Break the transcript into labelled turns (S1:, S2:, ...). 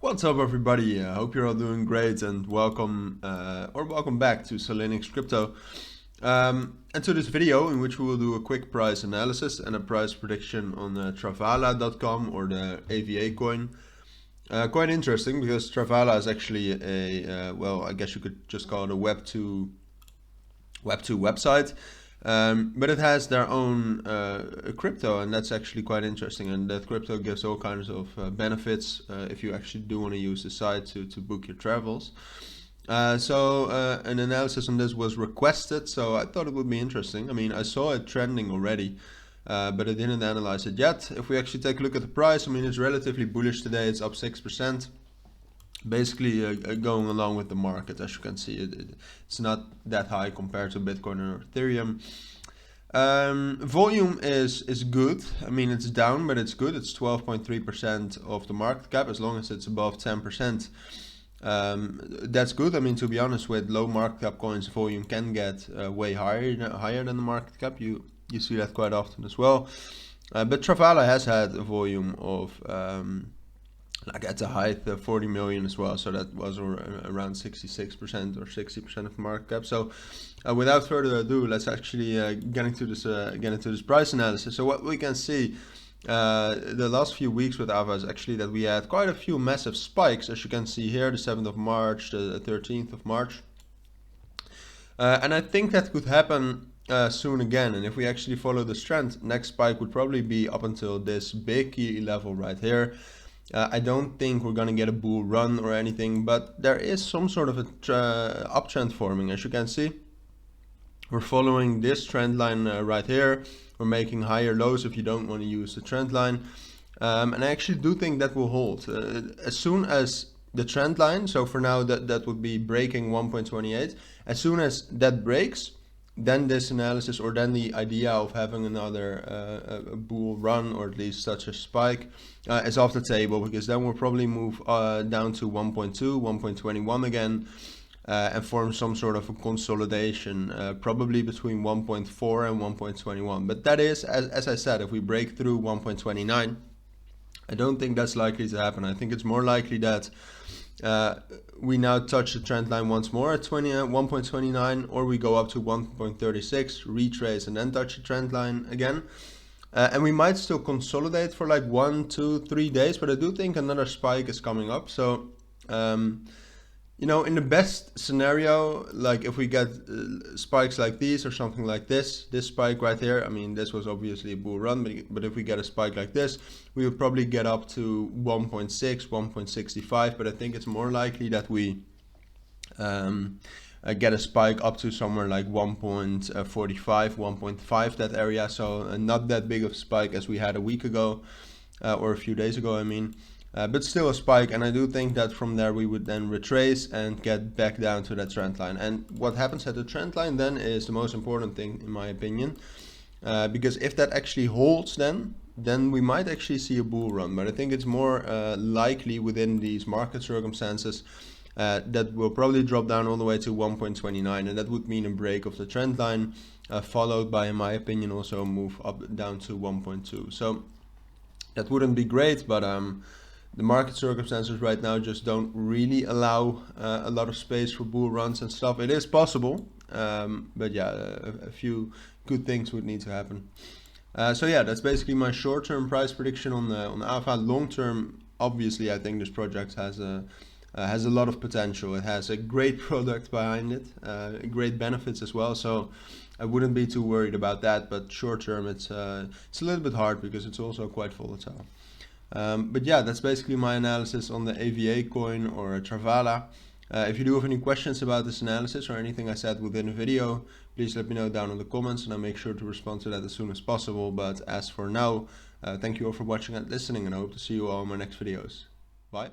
S1: What's up, everybody? Hope you're all doing great, and welcome back to Cilinix Crypto, and to this video in which we will do a quick price analysis and a price prediction on Travala.com, or the AVA coin. Quite interesting because Travala is actually a well, I guess you could just call it a Web2 website. But it has their own crypto, and that's actually quite interesting. And that crypto gives all kinds of benefits if you actually do want to use the site to book your travels. So an analysis on this was requested, so I thought it would be interesting. I mean, I saw it trending already, but I didn't analyze it yet. If we actually take a look at the price, I mean, it's relatively bullish today. It's up 6%. Basically going along with the market. As you can see, it's not that high compared to Bitcoin or Ethereum. Volume is good. I mean, it's down, but it's good. It's 12.3% of the market cap, as long as it's above 10%. That's good. I mean, to be honest, with low market cap coins, volume can get way higher than the market cap. You see that quite often as well. But Travala has had a volume of like at the height 40 million as well, so that was around 66% or 60% of the market cap. So without further ado, let's actually get into this price analysis. So what we can see the last few weeks with AVA is actually that we had quite a few massive spikes, as you can see here, the 7th of March, the 13th of March, and I think that could happen soon again. And if we actually follow this trend, next spike would probably be up until this big key level right here. I don't think we're gonna get a bull run or anything, but there is some sort of a uptrend forming. As you can see, we're following this trend line right here. We're making higher lows if you don't want to use the trend line, and I actually do think that will hold as soon as the trend line. So for now, that would be breaking 1.28. As soon as that breaks, then this analysis, or then the idea of having another a bull run, or at least such a spike, is off the table, because then we'll probably move down to 1.2, 1.21 again, and form some sort of a consolidation, probably between 1.4 and 1.21. But that is, as I said, if we break through 1.29, I don't think that's likely to happen. I think it's more likely that we now touch the trend line once more at 1.29, or we go up to 1.36, retrace, and then touch the trend line again. And we might still consolidate for like 1, 2, 3 days, but I do think another spike is coming up. So you know, in the best scenario, like if we get spikes like these or something like this spike right here, I mean, this was obviously a bull run, but if we get a spike like this, we would probably get up to 1.6, 1.65, but I think it's more likely that we get a spike up to somewhere like 1.45, 1.5, that area. So not that big of a spike as we had a week ago, or a few days ago, I mean. But still a spike, and I do think that from there we would then retrace and get back down to that trend line. And what happens at the trend line then is the most important thing, in my opinion, because if that actually holds, then we might actually see a bull run. But I think it's more likely within these market circumstances that will probably drop down all the way to 1.29, and that would mean a break of the trend line, followed by, in my opinion, also a move up down to 1.2. So that wouldn't be great, but the market circumstances right now just don't really allow a lot of space for bull runs and stuff. It is possible, but yeah, a few good things would need to happen. So yeah, that's basically my short-term price prediction on AVA. Long-term, obviously, I think this project has a lot of potential. It has a great product behind it, great benefits as well. So I wouldn't be too worried about that. But short-term, it's a little bit hard because it's also quite volatile. But yeah, that's basically my analysis on the AVA coin, or Travala. If you do have any questions about this analysis or anything I said within the video, please let me know down in the comments, and I'll make sure to respond to that as soon as possible. But as for now, thank you all for watching and listening, and I hope to see you all in my next videos. Bye.